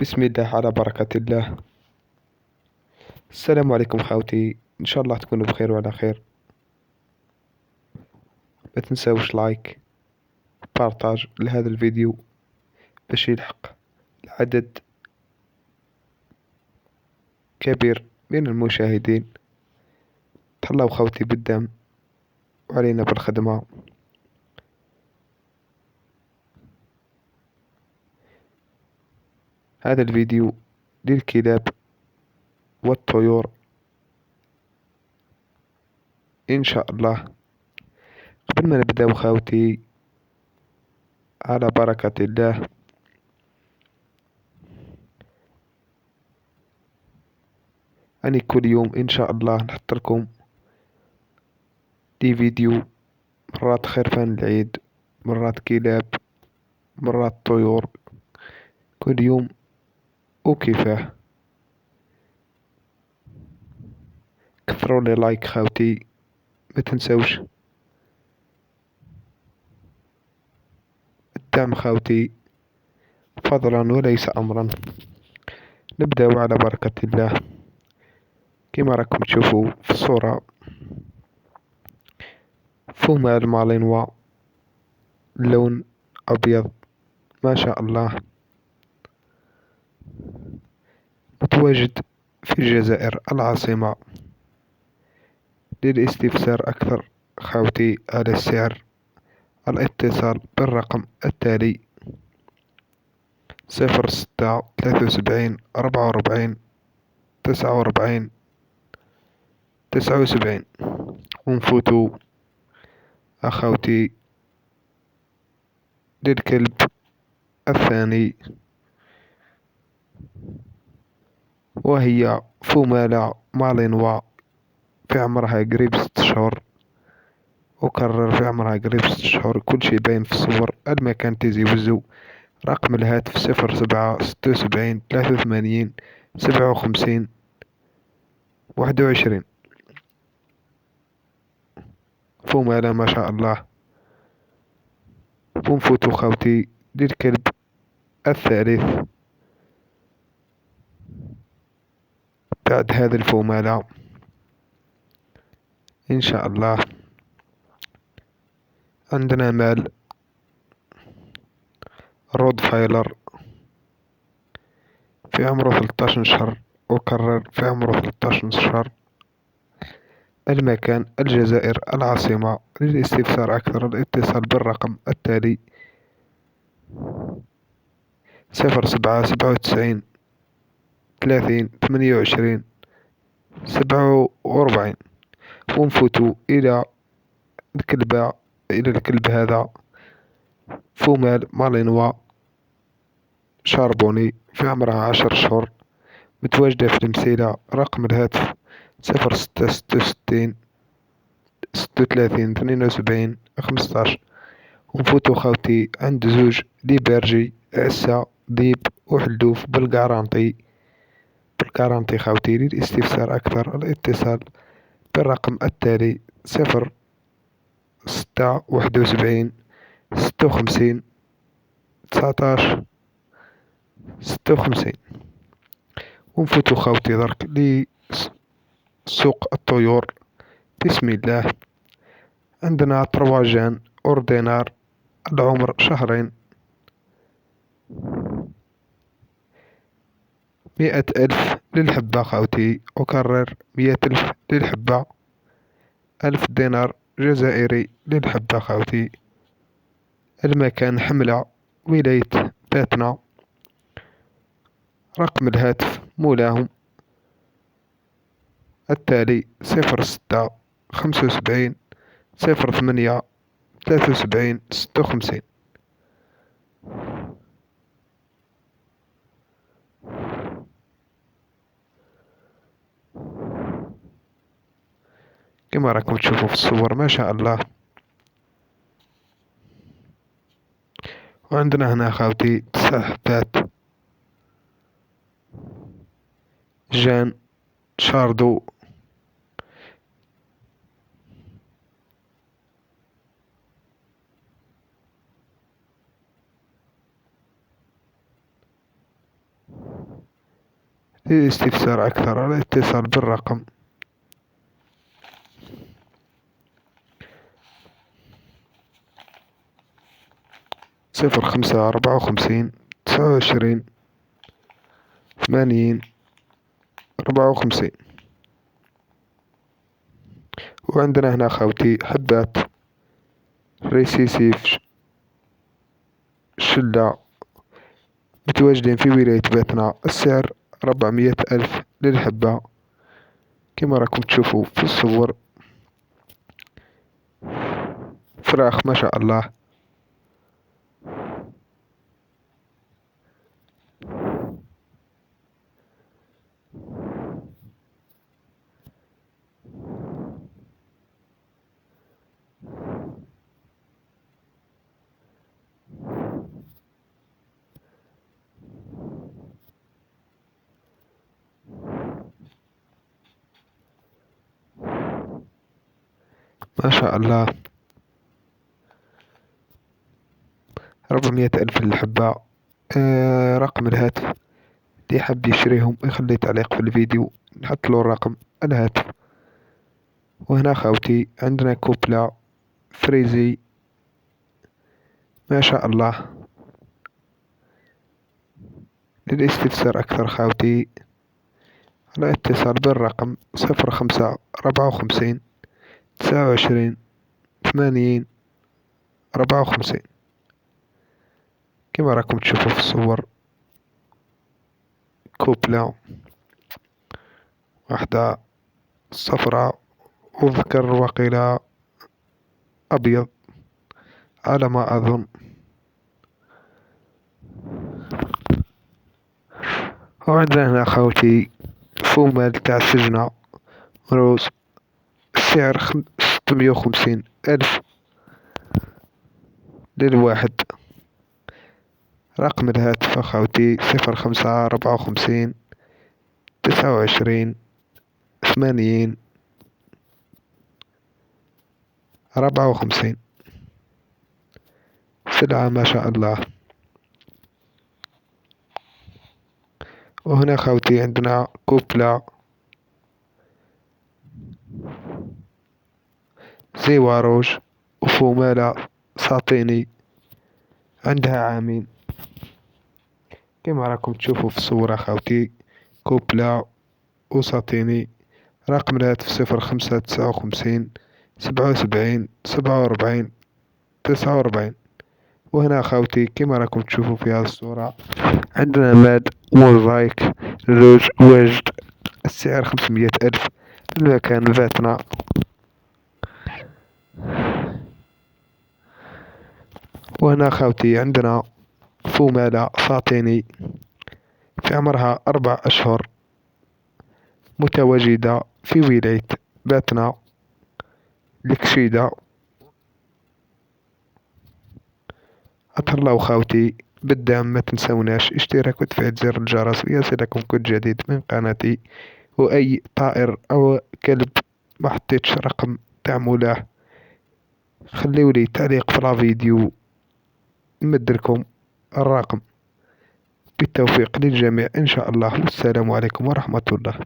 بسم الله على بركة الله. السلام عليكم خاوتي، إن شاء الله تكونوا بخير وعلى خير. ما تنساوش لايك بارتاج لهذا الفيديو باش يلحق عدد كبير من المشاهدين. تهلاو خاوتي بالدعم وعلينا بالخدمة. هذا الفيديو للكلاب والطيور إن شاء الله. قبل ما نبدأ خاوتي، على بركة الله، أني كل يوم إن شاء الله نحط لكم دي فيديو، مرات خرفان العيد، مرات كلاب، مرات طيور، كل يوم وكيفاه. كثروا لي لايك خاوتي، ما تنسوش الدعم خاوتي، فضلا وليس أمرا. نبدأ على بركة الله. كما راكم تشوفوا في الصورة، فمال مالينوا، اللون أبيض ما شاء الله، متواجد في الجزائر العاصمة. للاستفسار أكثر خاوتي على السعر، الاتصال بالرقم التالي: 06 73 44 49 79. ونفوتوا أخوتي للكلب الثاني، وهي فمالة مالينوا، في عمرها قريب 6 شهور. أكرر، في عمرها قريب 6 شهور. كل شي باين في الصور. المكان تيزي وزو. رقم الهاتف 07 76 83 57 21. فمالة ما شاء الله. ونفوتو خاوتي للكلب الثالث بعد هذا الفمالة إن شاء الله. عندنا مال رود فايلر، في عمره 13 شهر. أكرر، في عمره 13 شهر. المكان الجزائر العاصمة. للاستفسار أكثر الاتصال بالرقم التالي: 07 97 30 28 47. ونفوتوا إلى الكلب هذا، فمال مالينوا شاربوني، في عمرها 10 شهور. متواجدة في المسيلة. رقم الهاتف 06 66 36 72 15. ونفوتو خاوتي عند زوج ليبرجي عسة ذيب وحلوف بالكارانتي خاوتي. للاستفسار أكثر الاتصال بالرقم التالي: 06 71 56 19 56. ونفوتو خاوتي درك لسوق الطيور. بسم الله. عندنا طرواجان أوردينار، العمر شهرين، 100 ألف للحبة خاوتي. أكرر، 100 ألف للحبة، 1000 دينار جزائري للحبة خاوتي. المكان حملة، ولاية باتنا. رقم الهاتف مولاهم التالي: 06 75 08 73 56. كما راكم تشوفوا في الصور ما شاء الله. وعندنا هنا خاوتي 9 حبات جان شاردو. للاستفسار أكثر على الاتصال بالرقم 0554 29 80 54. وعندنا هنا خوتي حبات ريسيسيف شلة متواجدين في ولاية باتنا. السعر 400 ألف للحبة كما راكم تشوفوا في الصور. فراخ ما شاء الله. ما شاء الله 400 ألف للحبة. رقم الهاتف اللي حاب يشريهم يخلي تعليق في الفيديو نحط له رقم الهاتف. وهنا خاوتي عندنا كوبلا فريزي ما شاء الله. للاستفسار أكثر خاوتي على اتصال بالرقم 0554 29 80 54 كما راكم تشوفوا في الصور. كوبلا واحدة صفراء وذكر وقيل أبيض على ما أظن. وعندنا هنا خوتي فومال تاع السجنة روز. السعر 650 ألف للواحد. رقم الهاتف أخوتي 0554 29 80 54. سلعة ما شاء الله. وهنا خوتي عندنا كوبلا زيواروج وفومالة ساطيني عندها عامين كما راكم تشوفوا في الصورة خوتي. كوبلا وساطيني. رقم الهاتف 0559 77 47 49. وهنا خوتي كما راكم تشوفوا في هذه الصورة عندنا ماد موزايك زوج واجد. السعر 500 ألف. المكان ذاتنا. وهنا خوتي عندنا فومالة فاطيني في عمرها 4 أشهر متواجدة في ولاية باتنا لكشيدة. أتهلاو خاوتي بالدعم ما تنسوناش اشتراك وتفعيل زر الجرس ليصلكم كل جديد من قناتي. وأي طائر أو كلب ما حطيتش رقم تعملاه خليولي تعليق في الفيديو نمدلكم الرقم. بالتوفيق للجميع إن شاء الله. والسلام عليكم ورحمة الله.